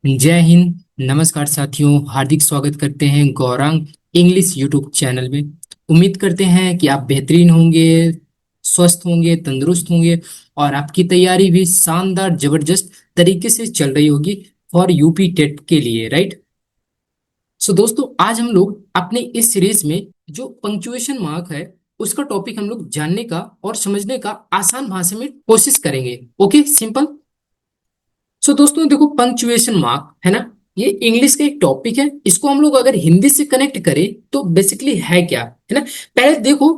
जय हिंद। नमस्कार साथियों, हार्दिक स्वागत करते हैं गौरांग इंग्लिश यूट्यूब चैनल में। उम्मीद करते हैं कि आप बेहतरीन होंगे, स्वस्थ होंगे, तंदुरुस्त होंगे और आपकी तैयारी भी शानदार जबरदस्त तरीके से चल रही होगी फॉर यूपी टेट के लिए, राइट। सो दोस्तों, आज हम लोग अपने इस सीरीज में जो पंक्चुएशन मार्क है उसका टॉपिक हम लोग जानने का और समझने का आसान भाषा में कोशिश करेंगे। Okay, simple. सो दोस्तों देखो, पंक्चुएशन मार्क है ना, ये इंग्लिश का एक टॉपिक है। इसको हम लोग अगर हिंदी से कनेक्ट करें तो बेसिकली है क्या, है ना। पहले देखो,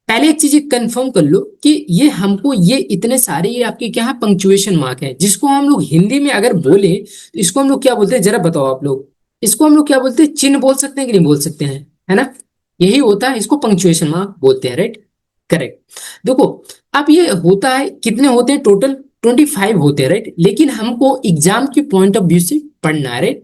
पहले एक चीज कंफर्म कर लो कि ये इतने सारे ये आपके क्या है, पंक्चुएशन मार्क है, जिसको हम लोग हिंदी में अगर बोले तो इसको हम लोग क्या बोलते हैं, जरा बताओ आप लोग। इसको हम लोग क्या बोलते हैं, चिन्ह बोल सकते हैं कि नहीं बोल सकते हैं, है ना। यही होता है, इसको पंक्चुएशन मार्क बोलते हैं, राइट। करेक्ट। देखो, अब ये होता है, कितने होते हैं टोटल, 25 होते हैं, राइट। लेकिन हमको एग्जाम के पॉइंट ऑफ व्यू से पढ़ना है, राइट,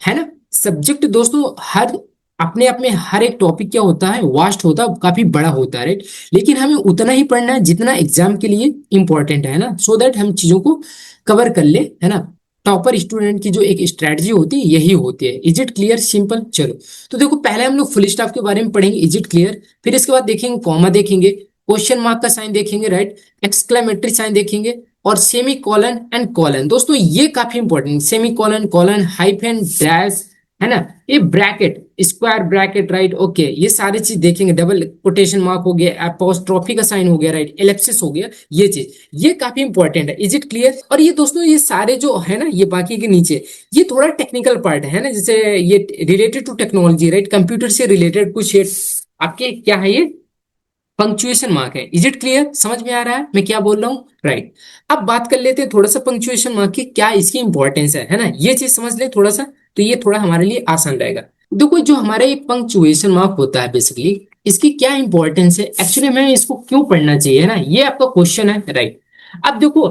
है ना। सब्जेक्ट दोस्तों हर अपने अपने हर एक टॉपिक क्या होता है, वास्ट होता है, काफी बड़ा होता है, राइट। लेकिन हमें उतना ही पढ़ना है जितना एग्जाम के लिए इंपॉर्टेंट है ना, सो दैट हम चीजों को कवर कर ले, है ना। टॉपर स्टूडेंट की जो एक स्ट्रेटजी होती है यही होती है। Is it clear, simple. चलो, तो देखो, पहले हम लोग फुल स्टॉप के बारे में पढ़ेंगे, इज इट क्लियर। फिर इसके बाद देखेंगे कॉमा, देखेंगे क्वेश्चन मार्क का साइन देखेंगे, राइट, एक्सक्लेमेटरी साइन देखेंगे और सेमी कॉलन एंड कॉलन। दोस्तों ये काफी important, semi colon, colon, hyphen, dash, है ना, ये bracket, square bracket, right. Okay, ये सारी चीज देखेंगे। डबल कोटेशन मार्क हो गया, अपोस्ट्रोफी का साइन हो गया, राइट, एलिप्सिस हो गया, ये चीज ये काफी इंपॉर्टेंट है। Is it clear. और ये दोस्तों ये सारे जो है ना, ये बाकी के नीचे ये थोड़ा टेक्निकल पार्ट है ना, जैसे ये related to technology, right, computer से रिलेटेड कुछ ये आपके क्या है, ये पंक्चुएशन मार्क है। इज इट क्लियर, समझ में आ रहा है मैं क्या बोल रहा हूँ, राइट। अब बात कर लेते हैं थोड़ा सा पंक्चुएशन मार्क की क्या इसकी इंपॉर्टेंस है ना, ये चीज समझ ले थोड़ा सा, तो ये थोड़ा हमारे लिए आसान रहेगा। देखो, जो हमारा ये पंक्चुएशन मार्क होता है बेसिकली, इसकी क्या इंपॉर्टेंस है, एक्चुअली में इसको क्यों पढ़ना चाहिए, है ना, ये आपका क्वेश्चन है, राइट। अब देखो,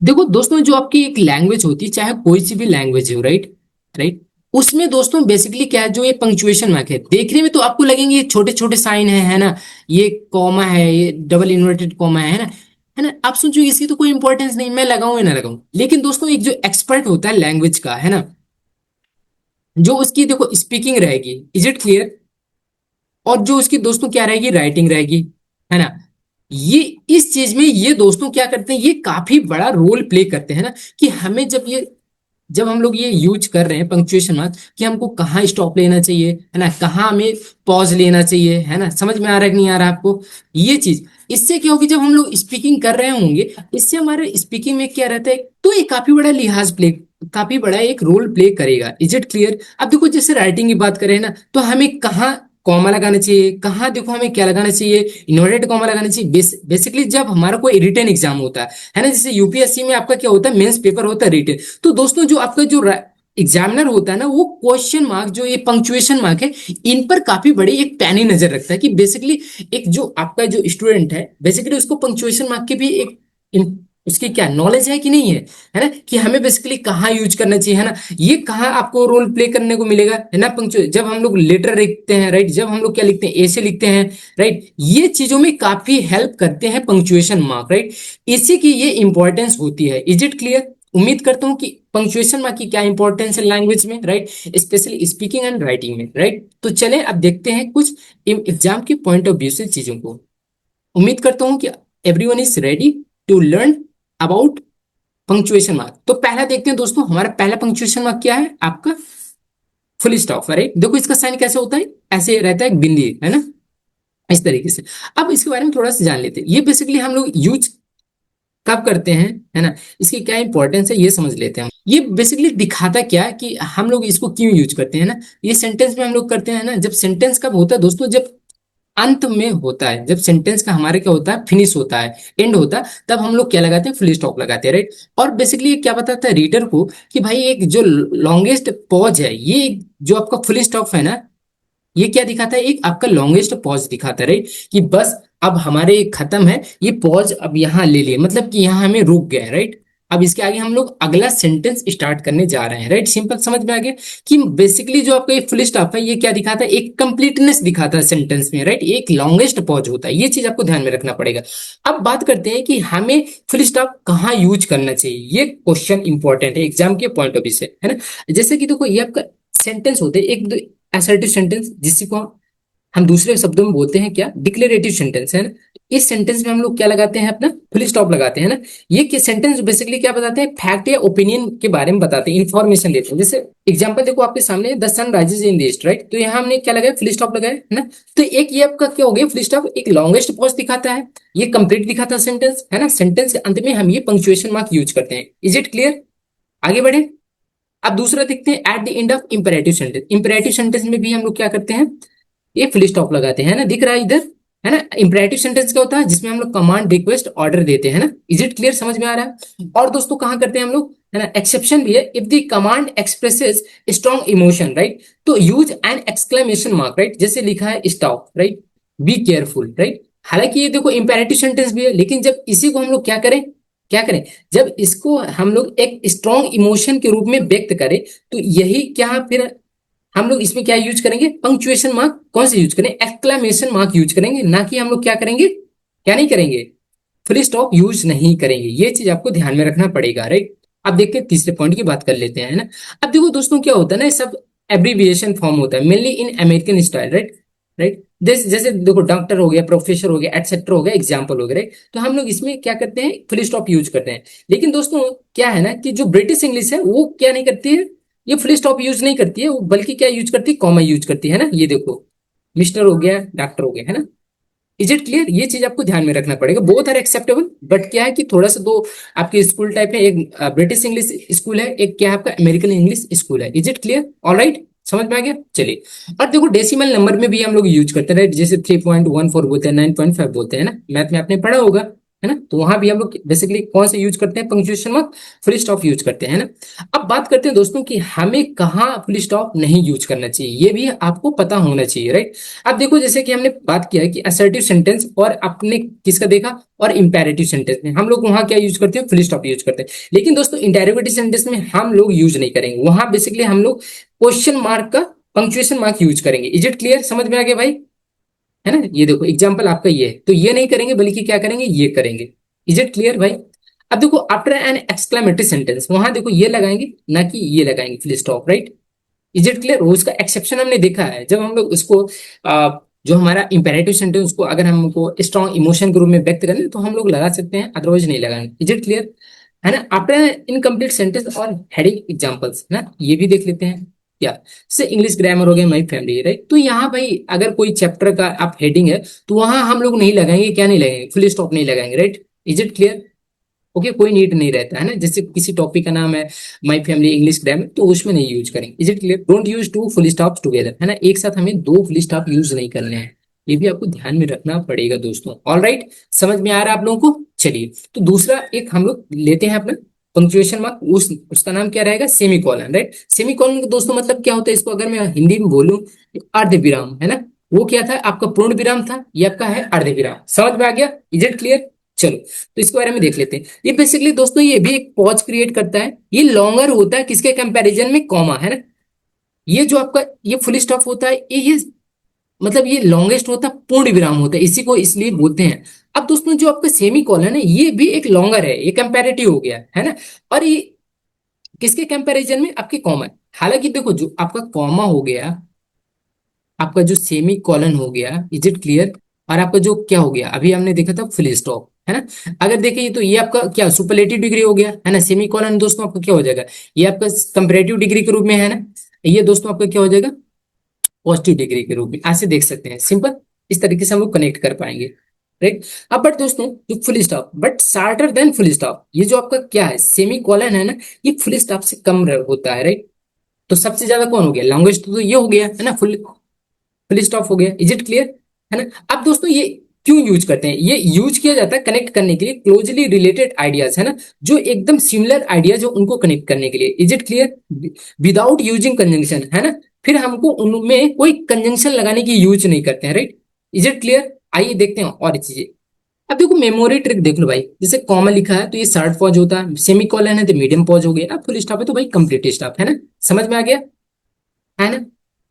देखो दोस्तों, जो आपकी एक लैंग्वेज होती है, चाहे कोई सी भी लैंग्वेज हो, राइट, राइट, उसमें दोस्तों बेसिकली क्या है, जो ये पंक्चुएशन मार्क है, देखने में तो आपको लगेंगे ये छोटे छोटे साइन है ना, ये कॉमा है, ये डबल इन्वर्टेड कॉमा है ना। आप सोचो इसकी तो कोई इंपॉर्टेंस नहीं, मैं लगाऊं या ना लगाऊं, लेकिन दोस्तों एक जो एक्सपर्ट होता है लैंग्वेज का, है ना, जो उसकी देखो स्पीकिंग रहेगी, इज इट क्लियर, और जो उसकी दोस्तों क्या रहेगी, राइटिंग रहेगी, है ना। ये इस चीज में ये दोस्तों क्या करते हैं, ये काफी बड़ा रोल प्ले करते हैं ना, कि हमें जब हम लोग ये यूज कर रहे हैं पंक्चुएशन मार्क, कि हमको कहाँ स्टॉप लेना चाहिए, है ना, कहाँ हमें पॉज लेना चाहिए, है ना। समझ में आ रहा है कि नहीं आ रहा आपको ये चीज। इससे क्या होगी, जब हम लोग स्पीकिंग कर रहे होंगे, इससे हमारे स्पीकिंग में क्या रहता है, तो ये काफी बड़ा लिहाज प्ले, काफी बड़ा एक रोल प्ले करेगा। Is it clear. अब देखो, जैसे राइटिंग की बात करें ना, तो हमें कहाँ कॉमा लगाना चाहिए, कहाँ देखो हमें क्या लगाना चाहिए, इन्वर्टेड कॉमा लगाना चाहिए। बेसिकली जब हमारा कोई रिटन एग्जाम होता है ना, जैसे यूपीएससी में आपका क्या होता है, मेंस पेपर होता है रिटन, तो दोस्तों जो आपका जो एग्जामिनर होता है ना, वो क्वेश्चन मार्क जो ये पंक्चुएशन मार्क है, इन पर काफी बड़ी एक पैनी नजर रखता है, कि बेसिकली एक जो आपका जो स्टूडेंट है, बेसिकली उसको पंक्चुएशन मार्क की भी एक उसकी क्या नॉलेज है कि नहीं है ना, कि हमें बेसिकली कहाँ यूज करना चाहिए, है ना, ये कहाँ आपको रोल प्ले करने को मिलेगा, है ना। पंक्चुअल जब हम लोग लेटर लिखते हैं, राइट, जब हम लोग क्या लिखते हैं, ऐसे लिखते हैं, राइट, ये चीजों में काफी हेल्प करते हैं पंक्चुएशन मार्क, राइट। इसी की ये इंपॉर्टेंस होती है। Is it clear. उम्मीद करता हूँ कि पंक्चुएशन मार्क की क्या इंपॉर्टेंस है लैंग्वेज में, right, specially speaking and writing में, राइट। तो चले अब देखते हैं कुछ एग्जाम के पॉइंट ऑफ व्यू से चीजों को। उम्मीद करता हूँ कि everyone is ready to learn about punctuation mark. तो पहला देखते हैं दोस्तों, हमारा पहला पंक्चुएशन मार्क क्या है, आपका फुल स्टॉप, राइट। देखो इसका साइन कैसे होता है, ऐसे रहता है, एक बिंदी, है ना, इस तरीके से। अब इसके बारे में थोड़ा सा जान लेते हैं, ये बेसिकली हम लोग यूज कब करते हैं, है ना, इसकी क्या इंपॉर्टेंस है ये समझ लेते हैं। ये बेसिकली दिखाता क्या कि हम लोग इसको क्यों यूज करते हैं ना, ये सेंटेंस में हम लोग करते हैं ना। जब सेंटेंस कब होता है दोस्तों, जब अंत में होता है, जब सेंटेंस का हमारे क्या होता है, फिनिश होता है, एंड होता है, तब हम लोग क्या लगाते हैं, फुल स्टॉप लगाते हैं, राइट। और बेसिकली ये क्या बताता है रीडर को, कि भाई एक जो लॉन्गेस्ट पॉज है, ये जो आपका फुल स्टॉप है ना, ये क्या दिखाता है, एक आपका लॉन्गेस्ट पॉज दिखाता है, राइट, कि बस अब हमारे खत्म है, ये पॉज अब यहाँ ले लिए, मतलब कि यहाँ हमें रुक गए, राइट। अब इसके आगे हम लोग अगला सेंटेंस स्टार्ट करने जा रहे हैं, राइट। सिंपल, समझ में आ गया कि बेसिकली जो आपका ये फुल स्टॉप है ये क्या दिखाता है, एक कंप्लीटनेस दिखाता है सेंटेंस में, राइट। एक लॉन्गेस्ट पॉज होता है, ये चीज आपको ध्यान में रखना पड़ेगा। अब बात करते हैं कि हमें फुल स्टॉप कहाँ यूज करना चाहिए, ये क्वेश्चन इंपॉर्टेंट है एग्जाम के पॉइंट ऑफ व्यू से, है ना। जैसे कि देखो, ये आपका सेंटेंस होते हैं एक दो असर्टिव सेंटेंस, जिसको हम दूसरे शब्दों में बोलते हैं क्या, डिक्लेरेटिव सेंटेंस, है ना। इस सेंटेंस में हम लोग क्या लगाते हैं, अपना फुल स्टॉप लगाते हैं ना। ये सेंटेंस बेसिकली क्या बताते हैं, फैक्ट या ओपिनियन के बारे में बताते हैं, इन्फॉर्मेशन देते हैं। जैसे एग्जांपल देखो आपके सामने, the sun rises in the east, right. तो यहाँ हमने क्या लगाया, फुल स्टॉप लगाया, है ना। तो एक ये आपका क्या हो गया, फुल स्टॉप एक लॉन्गेस्ट पॉज दिखाता है, ये कंप्लीट दिखाता है सेंटेंस, है ना। सेंटेंस के अंत में हम ये पंक्चुएशन मार्क यूज करते हैं। Is it clear? आगे बढ़े। अब दूसरा देखते हैं, at the end of imperative sentence. Imperative sentence में भी हम लोग क्या करते हैं, ये फुल स्टॉप लगाते हैं ना, दिख रहा है इधर, है ना। इंपरेटिव सेंटेंस क्या होता है, जिसमें हम लोग कमांड रिक्वेस्ट ऑर्डर देते हैं ना। इज इट क्लियर, समझ में आ रहा है। और दोस्तों कहां करते हैं हम लोग, है ना, एक्सेप्शन भी है, if the command expresses strong emotion, right, तो use an exclamation mark, right. जैसे लिखा है stop, right, be careful, right. हालांकि ये देखो इंपेरेटिव सेंटेंस भी है, लेकिन जब इसी को हम लोग क्या करें, क्या करें, जब इसको हम लोग एक स्ट्रॉन्ग इमोशन के रूप में व्यक्त करें, तो यही क्या फिर हम लोग इसमें क्या यूज करेंगे, पंक्चुएशन मार्क। कौन से यूज करें, एक्सक्लेमेशन मार्क यूज करेंगे, ना कि हम लोग क्या करेंगे, क्या नहीं करेंगे, फुल स्टॉप यूज नहीं करेंगे। ये चीज आपको ध्यान में रखना पड़ेगा, राइट। अब देखते हैं तीसरे पॉइंट की बात कर लेते हैं, है ना। अब देखो दोस्तों क्या होता है ना, ये सब एब्रीविएशन फॉर्म होता है, mainly in American style, right. Right, जैसे देखो डॉक्टर हो गया, प्रोफेसर हो गया, एटसेट्रा हो गया, एग्जाम्पल हो गया, राइट। तो हम लोग इसमें क्या करते हैं, फुल स्टॉप यूज करते हैं। लेकिन दोस्तों क्या है ना, कि जो ब्रिटिश इंग्लिश है वो क्या नहीं करती है, ये फुल स्टॉप यूज नहीं करती है, वो बल्कि क्या यूज करती है, कॉमा यूज करती है ना। ये देखो, मिस्टर हो गया, डॉक्टर हो गया, है ना। इज इट क्लियर, ये चीज आपको ध्यान में रखना पड़ेगा। बोथ आर एक्सेप्टेबल, बट क्या है कि थोड़ा सा दो आपके स्कूल टाइप है, एक ब्रिटिश इंग्लिश स्कूल है, एक क्या है आपका अमेरिकन इंग्लिश स्कूल है। Is it clear, all right, समझ में आ गया, चलिए। और देखो डेसिमल नंबर में भी हम लोग यूज करते हैं, राइट। जैसे 3.14 बोलते हैं, 9.5 बोलते हैं ना, मैथ में आपने पढ़ा होगा, है ना। तो वहां भी हम लोग बेसिकली कौन से यूज करते हैं, punctuation mark, full stop use करते हैं ना। अब बात करते हैं दोस्तों कि हमें कहाँ फुल स्टॉप नहीं यूज करना चाहिए, ये भी आपको पता होना चाहिए, राइट। अब देखो जैसे कि हमने बात किया है कि असर्टिव सेंटेंस और आपने किसका देखा, और इंपेरेटिव सेंटेंस में हम लोग वहां क्या यूज करते हैं, फुल स्टॉप यूज करते हैं। लेकिन दोस्तों इंटेरोगेटिव सेंटेंस में हम लोग यूज नहीं करेंगे, वहां बेसिकली हम लोग क्वेश्चन मार्क का पंक्चुएशन मार्क यूज करेंगे। इज इट क्लियर, समझ में आ गया भाई, है ना। ये देखो एग्जाम्पल आपका ये है, तो ये नहीं करेंगे बल्कि क्या करेंगे, ये करेंगे। इज इट क्लियर भाई। अब देखो आफ्टर एन एक्सक्लेमेटरी सेंटेंस, वहां देखो ये लगाएंगे, ना कि ये लगाएंगे, full stop, right. Is it clear, उसका एक्सेप्शन हमने देखा है, जब हम लोग उसको जो हमारा इंपेरेटिव सेंटेंस उसको अगर हमको स्ट्रॉन्ग इमोशन के रूप में व्यक्त करें तो हम लोग लगा सकते हैं, अदरवाइज नहीं लगाएंगे। इज इट क्लियर, है ना। आफ्टर इनकम्प्लीट सेंटेंस और हेडिंग एग्जांपल्स, है ना, ये भी देख लेते हैं क्या। जैसे इंग्लिश ग्रामर हो गया, माई फैमिली, राइट। तो यहाँ भाई अगर कोई चैप्टर का आप हेडिंग है तो वहां हम लोग नहीं लगाएंगे, क्या नहीं लगाएंगे, फुल स्टॉप नहीं लगाएंगे, right. Is it clear, okay, कोई नीड नहीं रहता है ना। जैसे किसी टॉपिक का नाम है माय फैमिली इंग्लिश ग्रामर, तो उसमें नहीं यूज करेंगे। Is it clear, don't use two full stop together, है ना, एक साथ हमें दो फुल स्टॉप यूज नहीं करने हैं, ये भी आपको ध्यान में रखना पड़ेगा दोस्तों। ऑल राइट, समझ में आ रहा है आप लोगों को। चलिए, तो दूसरा एक हम लोग लेते हैं अपना पंक्चुएशन मार्क, उसका नाम क्या रहेगा, semi colon, right. Semi colon दोस्तों मतलब क्या होता है, इसको अगर मैं हिंदी में बोलूं, अर्ध विराम, है ना। वो क्या था, आपका पूर्ण विराम था, ये आपका है अर्ध विराम, समझ में आ गया। इज इट क्लियर, चलो तो इसके बारे में देख लेते हैं। ये बेसिकली दोस्तों ये भी एक पॉज क्रिएट करता है, ये लॉन्गर होता है किसके कंपैरिजन में, कॉमा, है ना। ये जो आपका ये फुल स्टॉप होता है, ये मतलब ये लॉन्गेस्ट होता है, पूर्ण विराम होता है, इसी को इसलिए बोलते हैं। अब दोस्तों जो आपका सेमी कॉलन है ये भी एक लॉन्गर है, ये कंपैरेटिव हो गया, है ना। और ये किसके कंपैरिजन में, आपके कॉमा। हालांकि देखो जो आपका कॉमा हो गया, आपका जो सेमी कॉलन हो गया, इज इट क्लियर, और आपका जो क्या हो गया, अभी हमने देखा था फुल स्टॉप, है ना। अगर देखें तो ये आपका क्या सुपरलेटिव डिग्री हो गया, है ना। सेमी कॉलन दोस्तों आपका क्या हो जाएगा, ये आपका कंपैरेटिव डिग्री के रूप में, है ना। ये दोस्तों आपका क्या हो जाएगा, पॉजिटिव डिग्री के रूप में, ऐसे देख सकते हैं, सिंपल। इस तरीके से हम लोग कनेक्ट कर पाएंगे, राइट। अब बट दोस्तों जो full stop but shorter than full stop, ये जो आपका क्या है सेमी कॉलन है ना, ये फुल स्टॉप से कम होता है, राइट। तो सबसे ज्यादा कौन हो गया, लॉन्गेस्ट तो ये हो गया, है ना, फुल स्टॉप हो गया। इज इट क्लियर, है ना। अब दोस्तों ये क्यों यूज करते हैं, ये यूज किया जाता है कनेक्ट करने के लिए क्लोजली रिलेटेड आइडियाज, है ना, जो एकदम सिमिलर आइडियाज हो उनको कनेक्ट करने के लिए। Is it clear, without using conjunction, है ना। फिर हमको उनमें कोई कंजंक्शन लगाने की यूज नहीं करते हैं, राइट। इज इट क्लियर, आइए देखते हैं और चीजें। अब देखो मेमोरी ट्रिक देख लो भाई, जैसे कॉमा लिखा है तो ये शॉर्ट पॉज होता है, सेमी कॉलन है तो मीडियम पॉज हो गया, अब फुल स्टॉप है तो भाई कंप्लीट स्टॉप है ना। समझ में आ गया, है ना।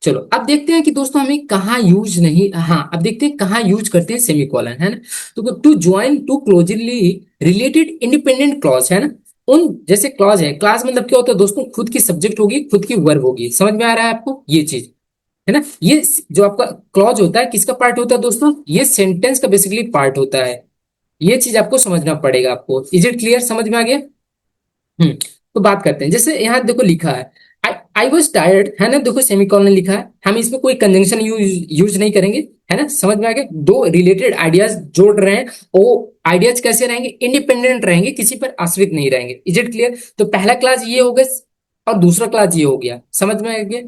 चलो अब देखते हैं कि दोस्तों हमें कहाँ यूज नहीं, हाँ अब देखते हैं कहाँ यूज करते हैं सेमी कॉलन, है ना। तो to join two closely related independent clause, है ना। उन जैसे क्लॉज है, क्लास मतलब क्या होता है दोस्तों, खुद की सब्जेक्ट होगी खुद की वर्ब होगी, समझ में आ रहा है आपको ये चीज, है ना। ये जो आपका क्लॉज होता है किसका पार्ट होता है दोस्तों, ये सेंटेंस का बेसिकली पार्ट होता है। ये चीज आपको समझना पड़ेगा, आपको इज इट क्लियर, समझ में आ गया। हम्म। तो बात करते हैं, जैसे यहाँ देखो लिखा है आई आई वॉज टायर्ड, है ना, देखो सेमीकोलन लिखा है, हम इसमें कोई कंजंक्शन यूज नहीं करेंगे, है ना। समझ में आ गया, दो रिलेटेड आइडियाज जोड़ रहे हैं, वो आइडियाज कैसे रहेंगे, इंडिपेंडेंट रहेंगे, किसी पर आश्रित नहीं रहेंगे, इज इट क्लियर। तो पहला क्लास ये हो गया और दूसरा क्लास ये हो गया, समझ में आ गया।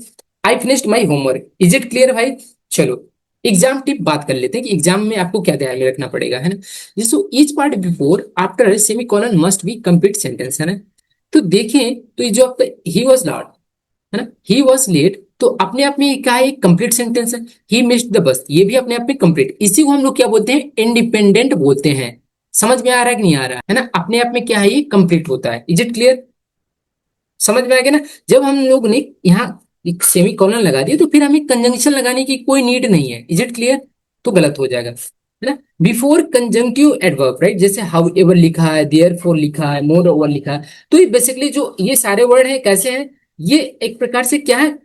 I finished my homework, is it clear भाई। चलो एग्जाम टिप बात कर लेते हैं कि एग्जाम में आपको क्या ध्यान में रखना पड़ेगा, है ना। जिसो each part before after semicolon must be complete sentence, है ना। तो देखें तो ये जो आपका ही वॉज लॉट, है ना, ही वॉज लेट, तो अपने आप में क्या है, कंप्लीट सेंटेंस है। ही मिस्ड द बस, ये भी अपने आप में कंप्लीट, इसी को हम लोग क्या बोलते हैं, इंडिपेंडेंट बोलते हैं। समझ में आ रहा है कि नहीं आ रहा है ना, अपने आप में क्या है, ये कंप्लीट होता है, इज इट क्लियर। समझ में आ गया ना। जब हम लोग ने यहाँ सेमी कॉलन लगा दिया तो फिर हमें कंजंक्शन लगाने की कोई नीड नहीं है, इज इट क्लियर। तो गलत हो जाएगा, है ना। बिफोर कंजंक्टिव एडवर्ब, राइट, जैसे हाउ एवर लिखा है, देयर फोर लिखा है, मोर ओवर लिखा है, तो ये बेसिकली जो ये सारे वर्ड है कैसे हैं, ये एक प्रकार से क्या है,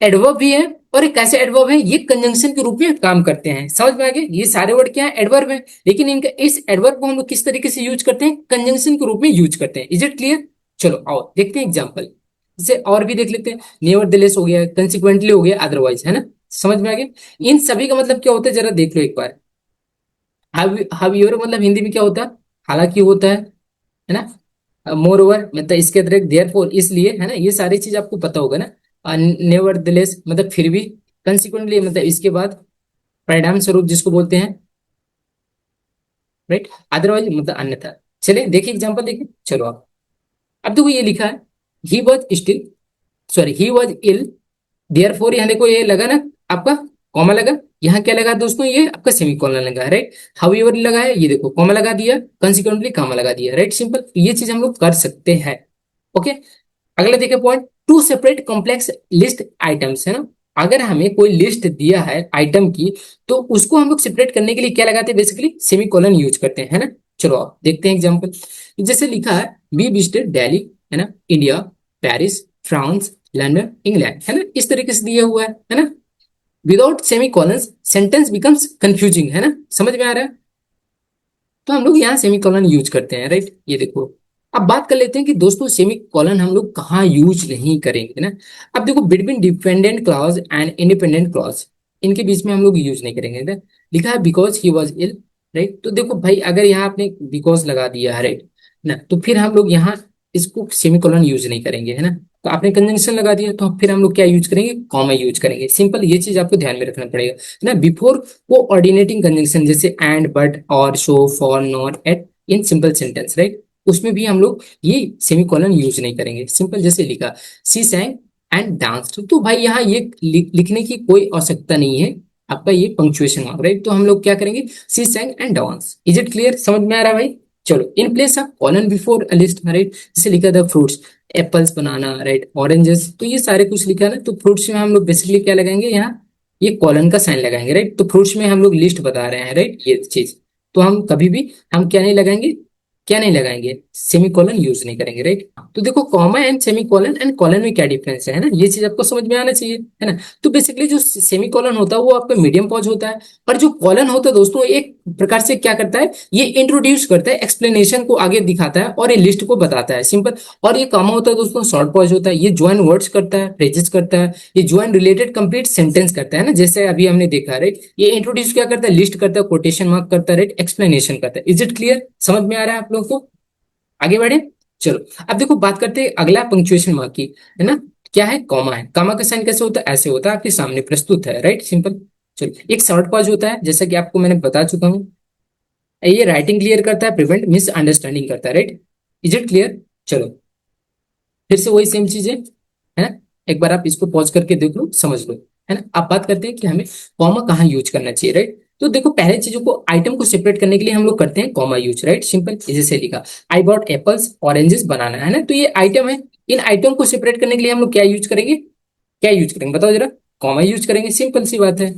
एडवर्ब भी है, और एक कैसे एडवर्ब है, ये कंजंक्शन के रूप में काम करते हैं। समझ में आ गया, ये सारे वर्ड क्या है, एडवर्ब है, लेकिन इनका इस एडवर्ब को हम लोग किस तरीके से यूज करते हैं, कंजंक्शन के रूप में यूज करते हैं, इज इट क्लियर। चलो आओ देखते हैं एग्जाम्पल, जैसे और भी देख लेते हैं, नेवरदलेस हो गया, कंसिक्वेंटली हो गया, अदरवाइज, है ना। समझ में आ गया, इन सभी का मतलब क्या होता है, जरा देख लो एक बार। हाउ योर मतलब हिंदी में क्या होता है, हालांकि होता है ना। मोर ओवर मतलब इसके अतिरिक्त, देयर फोर इसलिए, है ना, ये सारी चीज आपको पता होगा ना। नेवर दिलेस मतलब फिर भी, कंसिक्वेंटली मतलब इसके बाद, परिणाम स्वरूप जिसको बोलते हैं, राइट, अदरवाइज मतलब अन्यथा। चलिए देखिए एग्जाम्पल देखिए, चलो आप, अब देखो ये लिखा है, he was still, sorry he was ill, therefore, यहाँ देखो ये लगा ना आपका, कॉमा लगा, यहाँ क्या लगा दोस्तों, ये आपका सेमी कॉलन लगा है, राइट। हाउ एवर लगा है, ये देखो कॉमा लगा दिया, कंसिक्वेंटली कॉमा लगा दिया, राइट, सिंपल, ये चीज हम लोग कर सकते हैं। ओके, अगला देखिए point, to separate complex list items, है ना। अगर हमें कोई लिस्ट दिया है आइटम की, तो उसको हम लोग सेपरेट करने के लिए क्या लगाते हैं, बेसिकली सेमी कॉलन यूज करते हैं, है ना। चलो आप देखते हैं एग्जाम्पल, जैसे लिखा है, बी विजिटेड दिल्ली, है ना, India, Paris, France, London, England, है ना, इस तरीके से दिया हुआ है ना। Without semi colon sentence becomes confusing, है ना, समझ में आ रहा है। तो हम लोग यहाँ सेमी कॉलन यूज करते हैं, राइट, ये देखो। अब बात कर लेते हैं कि दोस्तों सेमी कॉलन हम लोग कहाँ यूज नहीं करेंगे ना। अब देखो between dependent clause and independent clause, इनके बीच में हम लोग यूज नहीं करेंगे ना। लिखा है because he was ill, right, तो देखो भाई अगर यहाँ आपने बिकॉज लगा दिया है, राइट ना, तो फिर हम लोग यहाँ इसको सेमी कॉलन यूज नहीं करेंगे, है ना। तो आपने कंजंक्शन लगा दिया तो फिर हम लोग क्या यूज करेंगे, कॉमा यूज करेंगे, सिंपल, ये चीज आपको ध्यान में रखना पड़ेगा, है ना। बिफोर वो ऑर्डिनेटिंग कंजंक्शन जैसे एंड, बट, और, so, for, nor, yet, in simple sentence, right, उसमें भी हम लोग ये सेमीकोलन यूज नहीं करेंगे, सिंपल, जैसे लिखा सी सैंग एंड डांस, तो भाई यहाँ ये लिखने की कोई आवश्यकता नहीं है, आपका ये पंक्चुएशन मार्क, राइट, तो हम लोग क्या करेंगे, she sang and dance, is it clear, समझ में आ रहा है भाई। चलो in place of colon before list, right, जैसे लिखा था fruits, apples, banana, right, oranges, तो ये सारे कुछ लिखा ना, तो फ्रूट्स में हम लोग बेसिकली क्या लगाएंगे, यहाँ ये कॉलन का साइन लगाएंगे, राइट, तो फ्रूट्स में हम लोग लिस्ट बता रहे हैं, राइट, ये चीज, तो हम कभी भी हम क्या नहीं लगाएंगे, क्या नहीं लगाएंगे, सेमीकोलन यूज नहीं करेंगे, राइट। तो देखो comma and semicolon and colon में क्या डिफरेंस है ना, ये चीज आपको समझ में आना चाहिए, है ना। तो बेसिकली जो सेमीकोलन होता है वो आपका मीडियम पॉज होता है, और जो कॉलन होता है दोस्तों एक प्रकार से क्या करता है, ये इंट्रोड्यूस करता है, एक्सप्लेनेशन को आगे दिखाता है और ये लिस्ट को बताता है, सिंपल। और ये कॉमा होता है दोस्तों शॉर्ट पॉज होता है, ये ज्वाइन वर्ड्स करता है, फ्रेजेस करता है, ये ज्वाइन रिलेटेड कंप्लीट सेंटेंस करता है ना, जैसे अभी हमने देखा, राइट, ये इंट्रोड्यूस क्या करता है, लिस्ट करता है, कोटेशन मार्क करता है, राइट, एक्सप्लेनेशन करता है, इज इट क्लियर, समझ में आ रहा है आप लोगों को। आगे बढ़े, चलो अब देखो बात करते हैं अगला पंक्चुएशन मार्क की, है ना। क्या है, कॉमा है, कॉमा का साइन कैसे होता है, ऐसे होता है, आपके सामने प्रस्तुत है, राइट, सिंपल। चलो एक शॉर्ट पॉज होता है, जैसा कि आपको मैंने बता चुका हूँ, ये राइटिंग क्लियर करता है, प्रिवेंट मिसअंडरस्टैंडिंग करता है, राइट, इज इट क्लियर। चलो फिर से वही सेम चीज है ना, एक बार आप इसको पॉज करके देख लो, समझ लो, है ना। अब बात करते हैं कि हमें कॉमा कहाँ यूज करना चाहिए, राइट। तो देखो पहले चीजों को, आइटम को सेपरेट करने के लिए हम लोग करते हैं कॉमा यूज, राइट, सिंपल, जैसे लिखा आई बॉट एप्पल्स ऑरेंजेस बनाना, है ना, तो ये आइटम है। इन आइटम को सेपरेट करने के लिए हम लोग क्या यूज करेंगे, क्या यूज करेंगे बताओ जरा, कॉमा यूज करेंगे, सिंपल सी बात है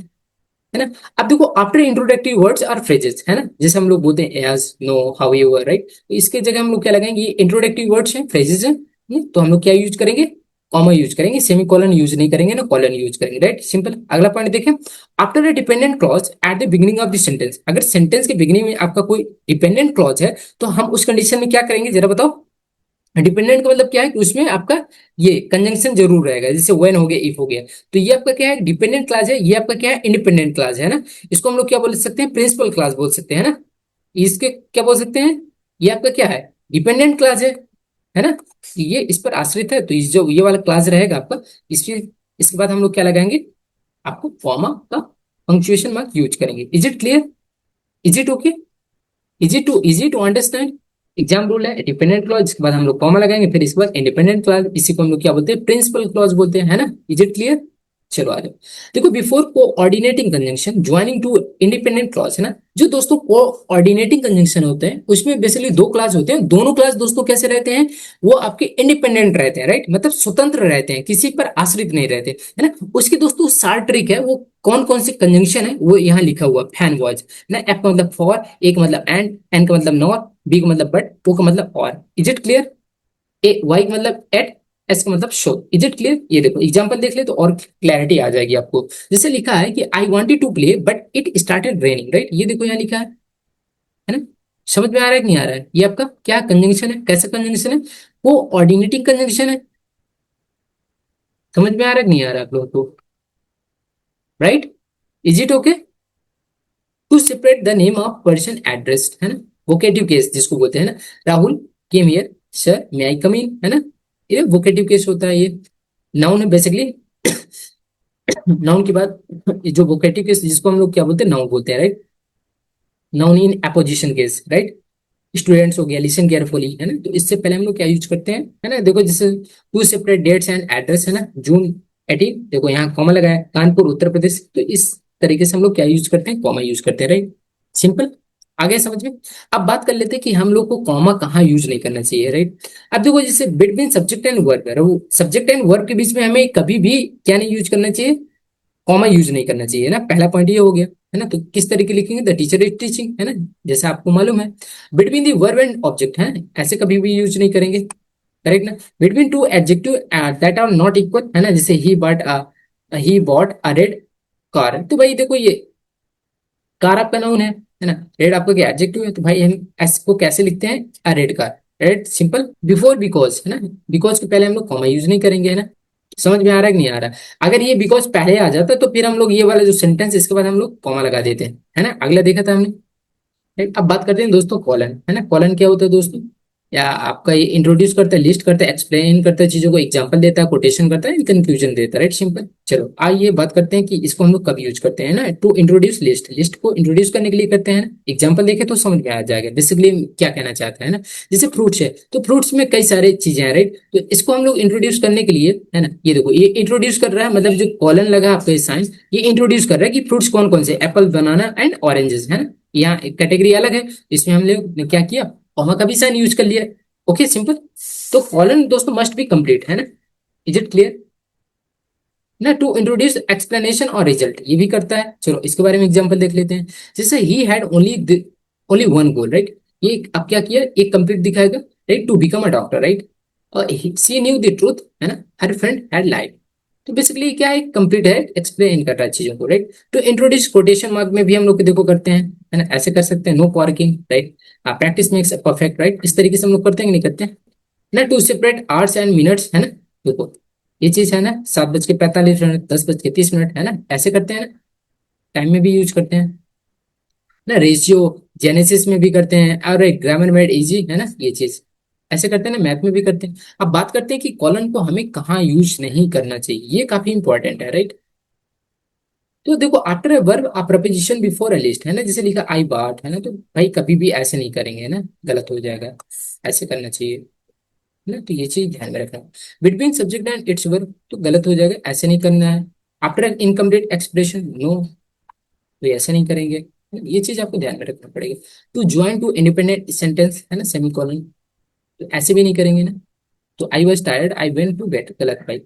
ना। अब देखो आफ्टर इंट्रोडक्टिव वर्ड्स और फ्रेजेस, है ना, जैसे हम लोग बोलते हैं as, no, how you are, right, तो इसके जगह हम लोग क्या लगाएंगे, ये इंट्रोडक्टिव वर्ड्स हैं, फ्रेजेस हैं, तो हम लोग क्या यूज करेंगे, कॉमा यूज करेंगे, सेमी कॉलन यूज नहीं करेंगे ना, कॉलन यूज करेंगे, राइट, सिंपल। अगला पॉइंट देखें, after a dependent clause at the beginning of the sentence, अगर सेंटेंस के बिगिनिंग में आपका कोई डिपेंडेंट क्लॉज है तो हम उस कंडीशन में क्या करेंगे जरा बताओ। डिपेंडेंट का मतलब क्या है कि उसमें आपका ये कंजंक्शन जरूर रहेगा, जैसे व्हेन हो गया, इफ हो गया, तो ये आपका क्या है, डिपेंडेंट क्लास है, ये आपका क्या है, इंडिपेंडेंट क्लास है ना। इसको हम लोग क्या बोल सकते हैं, प्रिंसिपल क्लास बोल सकते हैं ना। इसके क्या बोल सकते हैं, ये आपका क्या है, डिपेंडेंट क्लास है ना, ये इस पर आश्रित है, तो इस जो ये वाला क्लास रहेगा आपका, इसके इसके बाद हम लोग क्या लगाएंगे, आपको कॉमा का पंक्चुएशन मार्क यूज करेंगे। Is it clear, is it okay, easy to understand. Exam rule है डिपेंडेंट क्लॉज, इसके बाद हम लोग कॉमा लगाएंगे, फिर इसके बाद इंडिपेंडेंट क्लॉज, इसी को हम लोग क्या बोलते हैं, प्रिंसिपल क्लॉज बोलते हैं, है ना। इज इट क्लियर, चलो आ जाओ। देखो before coordinating conjunction joining two independent clause, है ना, जो दोस्तों कोऑर्डिनेटिंग कंजंक्शन होते हैं उसमें बेसिकली दो क्लास होते हैं, दोनों क्लास दोस्तों कैसे रहते हैं, वो आपके इंडिपेंडेंट रहते हैं, राइट, मतलब स्वतंत्र रहते हैं, किसी पर आश्रित नहीं रहते, है ना। उसकी दोस्तों सार ट्रिक है, वो कौन कौन सी कंजंक्शन है वो यहाँ लिखा हुआ, फैन वॉज ना, एफ का मतलब फॉर, ए का मतलब एंड, एन का मतलब नॉट, बी का मतलब बट, ओ का मतलब और। Is it clear, A Y का मतलब एट, एस का मतलब शो। इज इट क्लियर, ये देखो एग्जांपल देख ले तो और क्लैरिटी आ जाएगी आपको। जैसे लिखा है कि I wanted to play but it started raining, right, ये देखो यहाँ लिखा है ना। समझ में आ रहा है कि नहीं आ रहा है, ये आपका क्या कंजंक्शन है, कैसा कंजंक्शन है, वो ऑर्डिनेटिंग कंजंक्शन है। समझ में आ रहा है कि नहीं आ रहा है आप लोगों को, right, is it okay. To separate the name of person address, है ना, वोकेटिव केस जिसको बोलते हैं ना, Rahul came here, sir may I come in, है ना, ये वोकेटिव केस होता है, ये नाउन है बेसिकली। नाउन के बाद जो वोकेटिव केस जिसको हम लोग क्या बोलते हैं, नाउन बोलते हैं, right, noun in opposition case, right. Students हो गया, लिसन केयरफुली, है ना, तो इससे पहले हम लोग क्या यूज करते हैं, है ना, देखो जैसे to separate dates and address, है ना, जून 18, देखो यहाँ कॉमा लगा है, कानपुर उत्तर प्रदेश, तो इस तरीके से हम लोग क्या यूज करते हैं, कॉमा यूज करते हैं, राइट, सिंपल। आगे समझ में। अब बात कर लेते हैं कि हम लोग को कॉमा कहाँ यूज नहीं करना चाहिए, राइट। अब देखो जैसे बिटवीन सब्जेक्ट एंड वर्ब है, वो सब्जेक्ट एंड वर्ब के बीच में हमें कभी भी क्या नहीं यूज करना चाहिए, कॉमा यूज नहीं करना चाहिए ना, पहला पॉइंट ये हो गया, है ना। तो किस तरीके लिखेंगे, द टीचर इज टीचिंग, है ना, जैसा आपको मालूम है। Between the verb and object है, ऐसे कभी भी यूज नहीं करेंगे, करेक्ट ना। Between two adjective that are not equal, है ना, जैसे he bought a red car, तो भाई देखो ये कार आपका नाउन है ना, रेड आपका क्या एडजेक्टिव है, तो भाई हम एस को कैसे लिखते हैं, a red car, red, simple. Before because, है ना, बिकॉज के पहले हम लोग कॉमा यूज नहीं करेंगे, है ना। समझ में आ रहा है कि नहीं आ रहा है। अगर ये बिकॉज पहले आ जाता तो फिर हम लोग ये वाला जो सेंटेंस इसके बाद हम लोग कॉमा लगा देते हैं, है ना, अगला देखा था हमने। अब बात करते हैं दोस्तों कॉलन, है ना, कॉलन क्या होता है दोस्तों, या आपका ये इंट्रोड्यूस करता है, लिस्ट करता है, एक्सप्लेन करता है चीजों को, एग्जांपल देता है, कोटेशन करता है, कंक्लूजन देता है, राइट, सिंपल। चलो आइए बात करते हैं कि इसको हम लोग कब यूज करते हैं ना, टू इंट्रोड्यूस लिस्ट, लिस्ट को इंट्रोड्यूस करने के लिए करते हैं ना। एग्जांपल देखे तो समझ में आ जाएगा बेसिकली क्या कहना चाहता है ना। जैसे फ्रूट्स है, तो फ्रूट्स में कई सारे चीजें हैं, राइट, तो इसको हम लोग इंट्रोड्यूस करने के लिए, है ना, ये देखो ये इंट्रोड्यूस कर रहा है, मतलब जो कॉलन लगा आपका साइंस, ये इंट्रोड्यूस कर रहा है कि फ्रूट्स कौन कौन से, एप्पल, बनाना एंड ऑरेंजेस, है ना। यहाँ एक कैटेगरी अलग है, इसमें हम लोग ने क्या किया, कॉमा का भी साइन यूज कर लिया, ओके, सिंपल। तो कॉलन दोस्तों मस्ट बी कंप्लीट, है ना, इज इट क्लियर ना। टू इंट्रोड्यूस एक्सप्लेनेशन और रिजल्ट, ये भी करता है, चलो इसके बारे में एग्जांपल देख लेते हैं। जैसे he had only one goal, right, ये अब क्या किया, एक कंप्लीट दिखाएगा, right, to become a doctor, right, she knew the truth, है ना, हर फ्रेंड हैड लाइफ। तो बेसिकली क्या है, कंप्लीट है, एक्सप्लेन कर रहा है चीजों को, राइट। तो इंट्रोड्यूस कोटेशन मार्क में भी हम लोग देखो करते हैं, है ना, ऐसे कर सकते हैं, no parking, right, practice makes perfect, right, इस तरीके से हम लोग करते हैं कि नहीं करते हैं ना। To separate hours and minutes, है ना, देखो ये चीज है ना, 7:45, 10:30, है ना, ऐसे करते हैं ना, टाइम में भी यूज करते हैं ना, रेशियो जेनेसिस में भी करते हैं, और एक ग्रामर मेड इजी, है ना, ये चीज ऐसे करते हैं ना, मैथ में भी करते हैं। अब बात करते हैं कि कॉलन को हमें कहाँ यूज नहीं करना चाहिए, ये काफी इंपॉर्टेंट है, राइट। तो देखो after a verb a preposition before a list, है ना, जैसे लिखा आई बाट, है ना, तो भाई कभी भी ऐसे नहीं करेंगे, है ना, गलत हो जाएगा, ऐसे करना चाहिए, है ना, तो ये चीज ध्यान में रखना। Between subject and its verb तो गलत हो जाएगा, ऐसे नहीं करना है। After an incomplete expression, no, तो ये ऐसे नहीं करेंगे, ये चीज आपको ध्यान में रखना पड़ेगा। To join two independent sentence है ना, सेमीकोलन, तो ऐसे भी नहीं करेंगे ना। तो I was tired I went to bed, गलत भाई।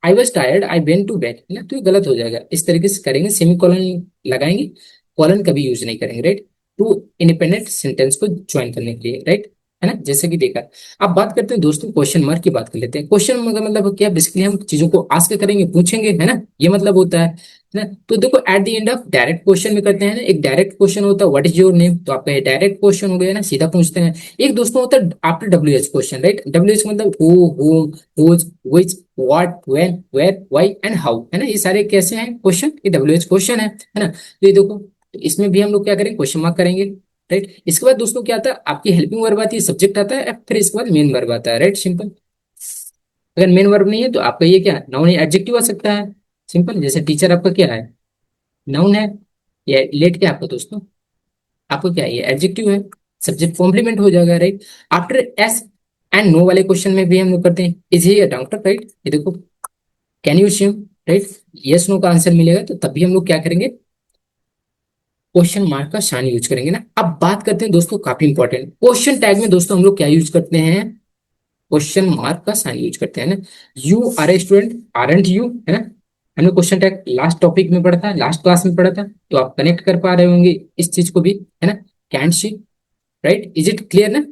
I was tired I went to bed है ना, तो ये गलत हो जाएगा। इस तरीके से करेंगे, सेमी कॉलन लगाएंगे, कॉलन कभी यूज नहीं करेंगे, राइट। टू इंडिपेंडेंट सेंटेंस को ज्वाइन करने के लिए, राइट, है ना, जैसे कि देखा। अब बात करते हैं दोस्तों, क्वेश्चन मार्क की बात कर लेते हैं। क्वेश्चन मार्क का मतलब क्या, बेसिकली हम चीजों को आस्क करेंगे, पूछेंगे, है ना, ये मतलब होता है ना। तो देखो at the end of direct question में करते हैं ना, एक डायरेक्ट क्वेश्चन होता है व्हाट इज योर नेम, तो आपका ये डायरेक्ट क्वेश्चन हो गया ना, सीधा पूछते हैं। एक दोस्तों होता है after W H question, right. W H मतलब who, whom, whose, which, what, when, where, why and how, है ना, ये सारे कैसे हैं क्वेश्चन, ये डब्ल्यू एच क्वेश्चन है ना। तो ये देखो, तो इसमें भी हम लोग क्या करेंगे, क्वेश्चन मार्क करेंगे, राइट। इसके बाद दोस्तों क्या आता है, आपकी हेल्पिंग वर्ब आती है, सब्जेक्ट आता है, फिर इसके बाद मेन वर्ब आता है, राइट, सिंपल। अगर मेन वर्ब नहीं है तो आपका ये क्या, नाउन या एडजेक्टिव आ सकता है, सिंपल। जैसे टीचर आपका क्या है, नाउन है, या लेट क्या है आपका दोस्तों, आपको क्या है, ये एडजेक्टिव है, सब्जेक्ट कॉम्प्लीमेंट हो जाएगा, right. After yes and no वाले क्वेश्चन में भी हम लोग करते हैं, is he a doctor, right. ये देखो, can you swim, right, yes no का आंसर मिलेगा, तो तभी हम लोग क्या करेंगे, क्वेश्चन मार्क का शान यूज करेंगे ना। अब बात करते हैं दोस्तों, काफी इंपॉर्टेंट, क्वेश्चन टैग में दोस्तों हम लोग क्या यूज करते हैं, क्वेश्चन मार्क का साइन यूज करते हैं ना। You are a student, aren't you, है ना। हमने क्वेश्चन टैग लास्ट टॉपिक में पढ़ा था, लास्ट क्लास में पढ़ा था, तो आप कनेक्ट कर पा रहे होंगे इस चीज को भी, है ना। Can't she, right, is it clear ना।